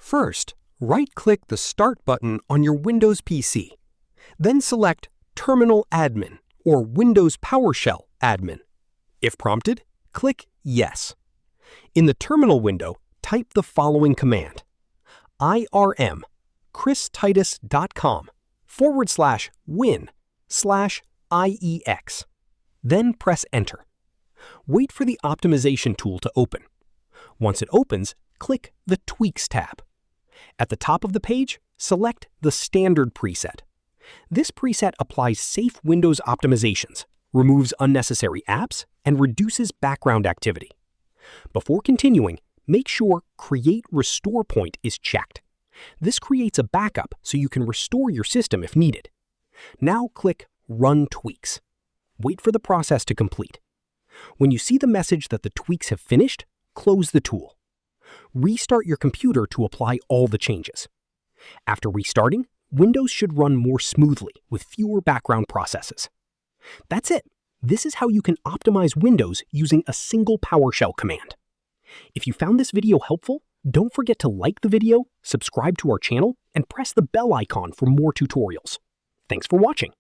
First, right-click the Start button on your Windows PC. Then select Terminal Admin or Windows PowerShell Admin. If prompted, click Yes. In the terminal window, type the following command: irm christitus.com/win/IEX. Then press Enter. Wait for the optimization tool to open. Once it opens, click the Tweaks tab. At the top of the page, select the Standard preset. This preset applies safe Windows optimizations, removes unnecessary apps, and reduces background activity. Before continuing, make sure Create Restore Point is checked. This creates a backup so you can restore your system if needed. Now click Run Tweaks. Wait for the process to complete. When you see the message that the tweaks have finished, close the tool. Restart your computer to apply all the changes. After restarting, Windows should run more smoothly with fewer background processes. That's it. This is how you can optimize Windows using a single PowerShell command. If you found this video helpful, don't forget to like the video, subscribe to our channel, and press the bell icon for more tutorials. Thanks for watching.